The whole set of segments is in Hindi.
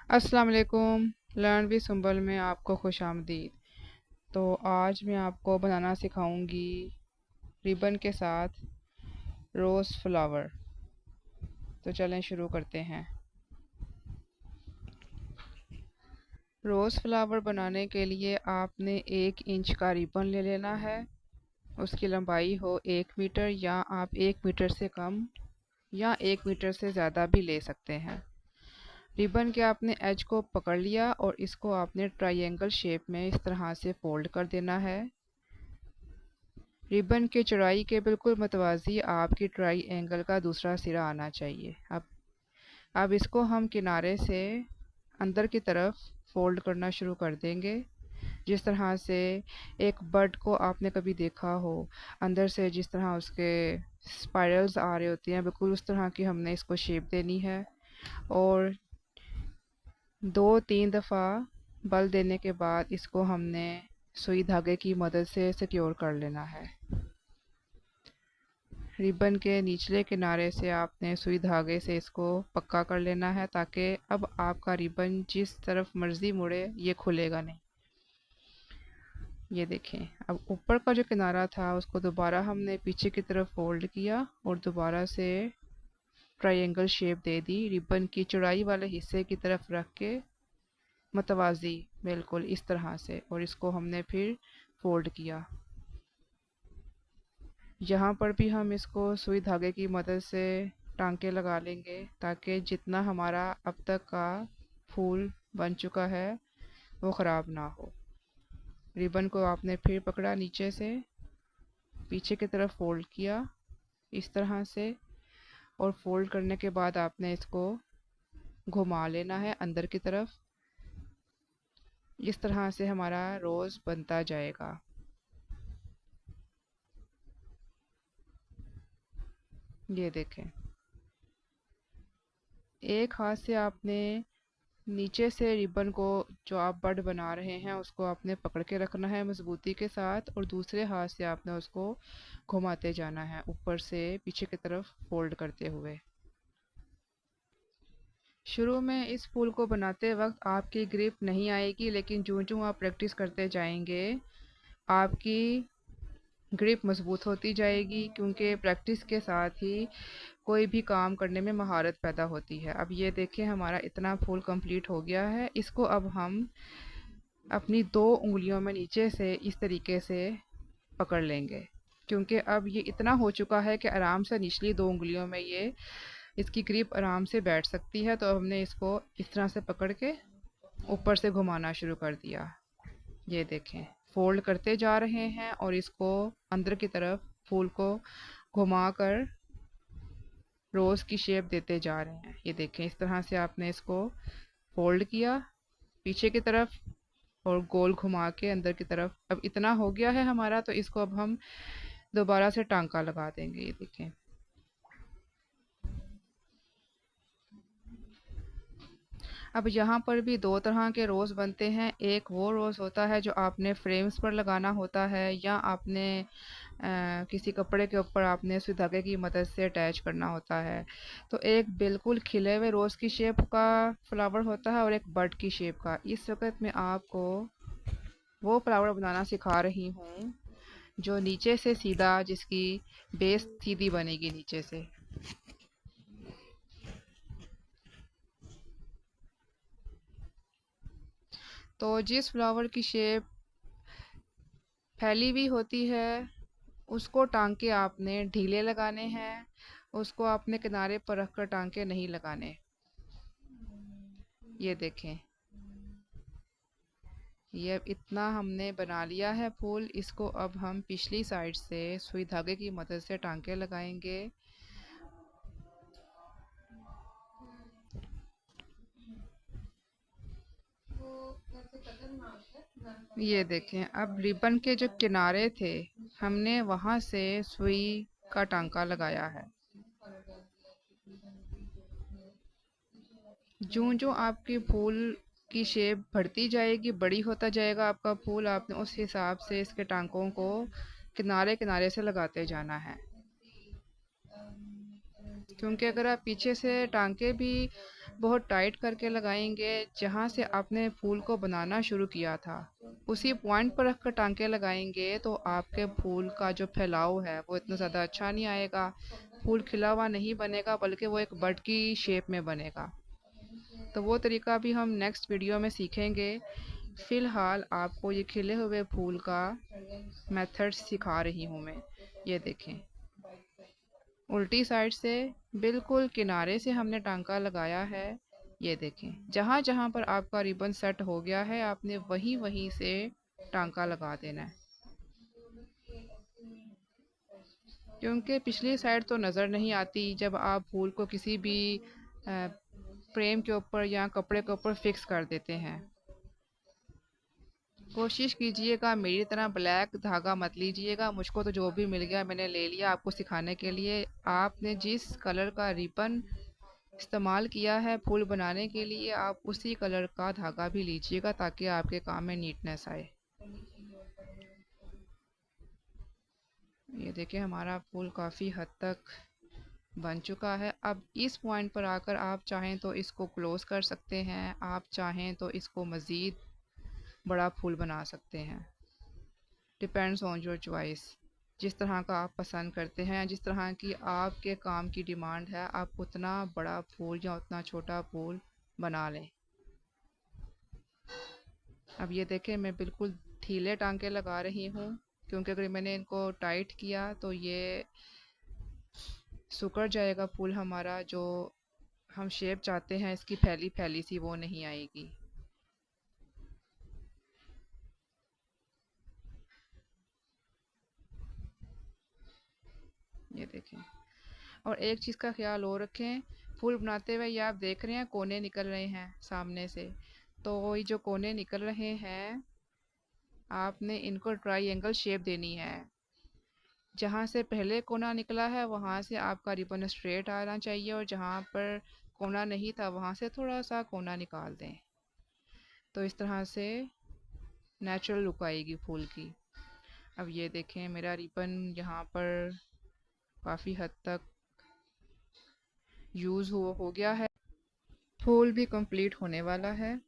अस्सलाम वालेकुम। लर्न विद सिंबल में आपको खुश आमदीद। तो आज मैं आपको बनाना सिखाऊंगी रिबन के साथ रोज़ फ्लावर। तो चलें शुरू करते हैं। रोज़ फ्लावर बनाने के लिए आपने 1 इंच का रिबन ले लेना है। उसकी लंबाई हो 1 मीटर, या आप 1 मीटर से कम या 1 मीटर से ज़्यादा भी ले सकते हैं। रिबन के आपने एज को पकड़ लिया और इसको आपने ट्रायंगल शेप में इस तरह से फोल्ड कर देना है। रिबन के चौड़ाई के बिल्कुल मतवाज़ी आपकी ट्रायंगल का दूसरा सिरा आना चाहिए। अब इसको हम किनारे से अंदर की तरफ फोल्ड करना शुरू कर देंगे। जिस तरह से एक बर्ड को आपने कभी देखा हो, अंदर से जिस तरह उसके स्पाइरल्स आ रहे होते हैं, बिल्कुल उस तरह की हमने इसको शेप देनी है। और 2-3 दफ़ा बल देने के बाद इसको हमने सुई धागे की मदद से सिक्योर कर लेना है। रिबन के निचले किनारे से आपने सुई धागे से इसको पक्का कर लेना है, ताकि अब आपका रिबन जिस तरफ मर्ज़ी मुड़े ये खुलेगा नहीं। ये देखें, अब ऊपर का जो किनारा था उसको दोबारा हमने पीछे की तरफ फोल्ड किया और दोबारा से ट्रायंगल शेप दे दी, रिबन की चौड़ाई वाले हिस्से की तरफ रख के मतवाज़ी बिल्कुल इस तरह से, और इसको हमने फिर फोल्ड किया। यहाँ पर भी हम इसको सुई धागे की मदद से टांके लगा लेंगे, ताकि जितना हमारा अब तक का फूल बन चुका है वो ख़राब ना हो। रिबन को आपने फिर पकड़ा, नीचे से पीछे की तरफ फोल्ड किया इस तरह से, और फोल्ड करने के बाद आपने इसको घुमा लेना है अंदर की तरफ। इस तरह से हमारा रोज़ बनता जाएगा। ये देखें, एक हाथ से आपने नीचे से रिबन को, जो आप बड बना रहे हैं, उसको आपने पकड़ के रखना है मजबूती के साथ, और दूसरे हाथ से आपने उसको घुमाते जाना है ऊपर से पीछे की तरफ फोल्ड करते हुए। शुरू में इस फूल को बनाते वक्त आपकी ग्रिप नहीं आएगी, लेकिन जो आप प्रैक्टिस करते जाएंगे आपकी ग्रिप मजबूत होती जाएगी, क्योंकि प्रैक्टिस के साथ ही कोई भी काम करने में महारत पैदा होती है। अब ये देखें, हमारा इतना फूल कंप्लीट हो गया है। इसको अब हम अपनी 2 उंगलियों में नीचे से इस तरीके से पकड़ लेंगे, क्योंकि अब ये इतना हो चुका है कि आराम से निचली 2 उंगलियों में ये इसकी ग्रिप आराम से बैठ सकती है। तो अब हमने इसको इस तरह से पकड़ के ऊपर से घुमाना शुरू कर दिया। ये देखें, फोल्ड करते जा रहे हैं और इसको अंदर की तरफ फूल को घुमा कर रोज़ की शेप देते जा रहे हैं। ये देखें, इस तरह से आपने इसको फोल्ड किया पीछे की तरफ और गोल घुमा के अंदर की तरफ। अब इतना हो गया है हमारा, तो इसको अब हम दोबारा से टांका लगा देंगे। ये देखें, अब यहाँ पर भी 2 तरह के रोज़ बनते हैं। एक वो रोज़ होता है जो आपने फ्रेम्स पर लगाना होता है, या आपने किसी कपड़े के ऊपर आपने सुई धागे की मदद से अटैच करना होता है। तो एक बिल्कुल खिले हुए रोज़ की शेप का फ्लावर होता है और एक बर्ड की शेप का। इस वक्त मैं आपको वो फ्लावर बनाना सिखा रही हूँ जो नीचे से सीधा, जिसकी बेस सीधी बनेगी नीचे से। तो जिस फ्लावर की शेप फैली हुई होती है उसको टांके आपने ढीले लगाने हैं, उसको आपने किनारे पर रखकर टांके नहीं लगाने। ये देखें, ये अब इतना हमने बना लिया है फूल। इसको अब हम पिछली साइड से सुई धागे की मदद से टांके लगाएंगे। ये देखें, अब रिबन के जो किनारे थे हमने वहां से सुई का टांका लगाया है। जो आपकी फूल की शेप बढ़ती जाएगी, बड़ी होता जाएगा आपका फूल, आपने उस हिसाब से इसके टांकों को किनारे किनारे से लगाते जाना है। क्योंकि अगर आप पीछे से टांके भी बहुत टाइट करके लगाएंगे। जहाँ से आपने फूल को बनाना शुरू किया था उसी पॉइंट पर रखकर टांके लगाएंगे तो आपके फूल का जो फैलाव है वो इतना ज़्यादा अच्छा नहीं आएगा। फूल खिला हुआ नहीं बनेगा बल्कि वो एक बड की शेप में बनेगा। तो वो तरीका भी हम नेक्स्ट वीडियो में सीखेंगे। फ़िलहाल आपको ये खिले हुए फूल का मेथड सिखा रही हूँ मैं। ये देखें, उल्टी साइड से बिल्कुल किनारे से हमने टांका लगाया है। ये देखें, जहाँ जहाँ पर आपका रिबन सेट हो गया है आपने वहीं वहीं से टांका लगा देना है, क्योंकि पिछली साइड तो नज़र नहीं आती जब आप फूल को किसी भी फ्रेम के ऊपर या कपड़े के ऊपर फिक्स कर देते हैं। कोशिश कीजिएगा मेरी तरह ब्लैक धागा मत लीजिएगा। मुझको तो जो भी मिल गया मैंने ले लिया आपको सिखाने के लिए। आपने जिस कलर का रिबन इस्तेमाल किया है फूल बनाने के लिए आप उसी कलर का धागा भी लीजिएगा ताकि आपके काम में नीटनेस आए। ये देखिए हमारा फूल काफ़ी हद तक बन चुका है। अब इस पॉइंट पर आकर आप चाहें तो इसको क्लोज़ कर सकते हैं, आप चाहें तो इसको मज़ीद बड़ा फूल बना सकते हैं। Depends on your choice. जिस तरह का आप पसंद करते हैं, जिस तरह की आपके काम की डिमांड है, आप उतना बड़ा फूल या उतना छोटा फूल बना लें। अब ये देखें मैं बिल्कुल ढीले टांके लगा रही हूँ, क्योंकि अगर मैंने इनको टाइट किया तो ये सिकुड़ जाएगा फूल हमारा। जो हम शेप चाहते हैं इसकी फैली फैली सी वो नहीं आएगी। ये देखें, और एक चीज़ का ख्याल और रखें, फूल बनाते हुए ये आप देख रहे हैं कोने निकल रहे हैं सामने से, तो ये जो कोने निकल रहे हैं आपने इनको ट्रायंगल शेप देनी है। जहाँ से पहले कोना निकला है वहाँ से आपका रिबन स्ट्रेट आना चाहिए और जहाँ पर कोना नहीं था वहाँ से थोड़ा सा कोना निकाल दें, तो इस तरह से नेचुरल लुक आएगी फूल की। अब ये देखें मेरा रिबन यहाँ पर काफ़ी हद तक यूज़ हो गया है। फूल भी कंप्लीट होने वाला है।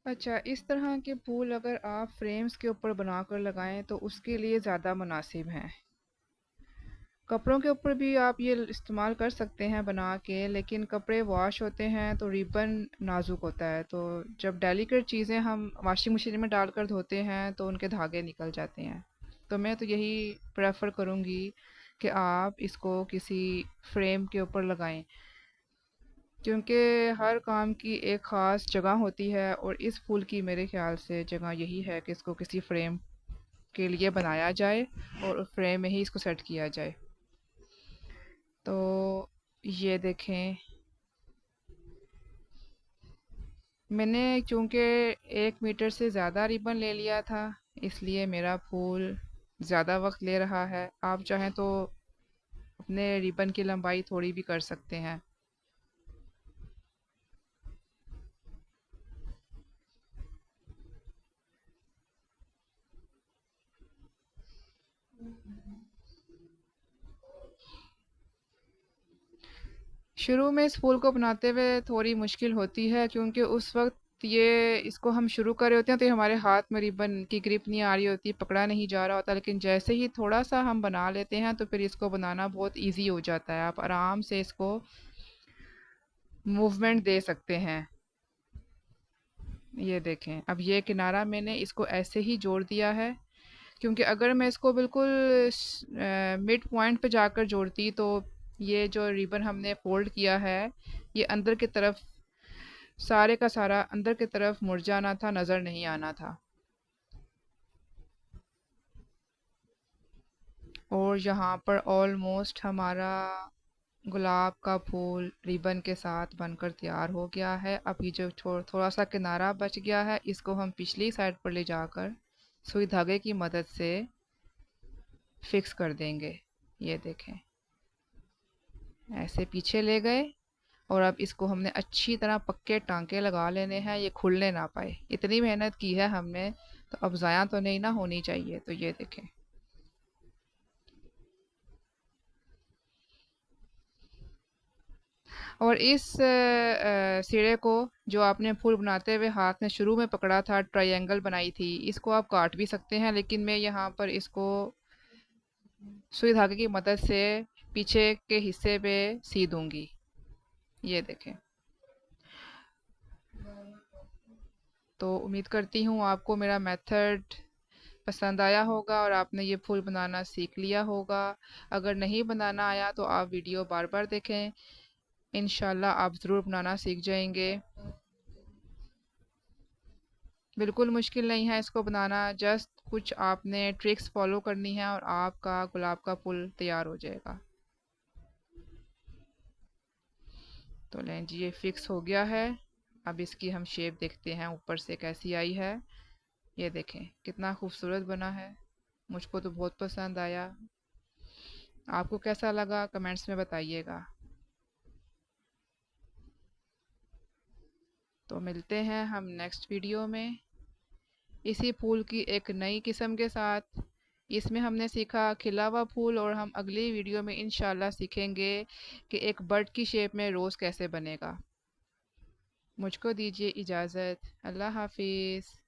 अच्छा, इस तरह के फूल अगर आप फ्रेम्स के ऊपर बनाकर लगाएं तो उसके लिए ज़्यादा मुनासिब हैं। कपड़ों के ऊपर भी आप ये इस्तेमाल कर सकते हैं बना के, लेकिन कपड़े वॉश होते हैं तो रिबन नाजुक होता है, तो जब डेलिकेट चीज़ें हम वॉशिंग मशीन में डालकर धोते हैं तो उनके धागे निकल जाते हैं। तो मैं तो यही प्रेफर करूँगी कि आप इसको किसी फ्रेम के ऊपर लगाएं, क्योंकि हर काम की एक ख़ास जगह होती है और इस फूल की मेरे ख्याल से जगह यही है कि इसको किसी फ्रेम के लिए बनाया जाए और फ्रेम में ही इसको सेट किया जाए। तो ये देखें, मैंने चूँकि 1 मीटर से ज़्यादा रिबन ले लिया था इसलिए मेरा फूल ज़्यादा वक्त ले रहा है। आप चाहें तो अपने रिबन की लंबाई थोड़ी भी कर सकते हैं। शुरू में इस फूल को बनाते हुए थोड़ी मुश्किल होती है, क्योंकि उस वक्त ये इसको हम शुरू कर रहे होते हैं तो ये हमारे हाथ में रिबन की ग्रिप नहीं आ रही होती, पकड़ा नहीं जा रहा होता। लेकिन जैसे ही थोड़ा सा हम बना लेते हैं तो फिर इसको बनाना बहुत इजी हो जाता है। आप आराम से इसको मूवमेंट दे सकते हैं। ये देखें, अब ये किनारा मैंने इसको ऐसे ही जोड़ दिया है, क्योंकि अगर मैं इसको बिल्कुल मिड पॉइंट पे जाकर जोड़ती तो ये जो रिबन हमने फोल्ड किया है ये अंदर की तरफ सारे का सारा अंदर की तरफ मुड़ जाना था, नज़र नहीं आना था। और यहाँ पर ऑलमोस्ट हमारा गुलाब का फूल रिबन के साथ बनकर तैयार हो गया है। अब ये जो थोड़ा सा किनारा बच गया है इसको हम पिछली साइड पर ले जाकर सुई धागे की मदद से फिक्स कर देंगे। ये देखें, ऐसे पीछे ले गए और अब इसको हमने अच्छी तरह पक्के टांके लगा लेने हैं, ये खुलने ना पाए। इतनी मेहनत की है हमने तो अब ज़ाया तो नहीं ना होनी चाहिए। तो ये देखें, और इस सिरे को जो आपने फूल बनाते हुए हाथ में शुरू में पकड़ा था, ट्रायंगल बनाई थी, इसको आप काट भी सकते हैं, लेकिन मैं यहाँ पर इसको सुई धागे की मदद से पीछे के हिस्से पे सी दूंगी। ये देखें। तो उम्मीद करती हूँ आपको मेरा मेथड पसंद आया होगा और आपने ये फूल बनाना सीख लिया होगा। अगर नहीं बनाना आया तो आप वीडियो बार बार देखें, इंशाल्लाह आप ज़रूर बनाना सीख जाएंगे। बिल्कुल मुश्किल नहीं है इसको बनाना, जस्ट कुछ आपने ट्रिक्स फॉलो करनी है और आपका गुलाब का फूल तैयार हो जाएगा। तो लें जी, ये फिक्स हो गया है। अब इसकी हम शेप देखते हैं ऊपर से कैसी आई है। ये देखें कितना खूबसूरत बना है, मुझको तो बहुत पसंद आया। आपको कैसा लगा कमेंट्स में बताइएगा। तो मिलते हैं हम नेक्स्ट वीडियो में इसी फूल की एक नई किस्म के साथ। इसमें हमने सीखा खिला हुआ फूल, और हम अगली वीडियो में इंशाल्लाह सीखेंगे कि एक बर्ड की शेप में रोज़ कैसे बनेगा। मुझको दीजिए इजाज़त। अल्लाह हाफिज़।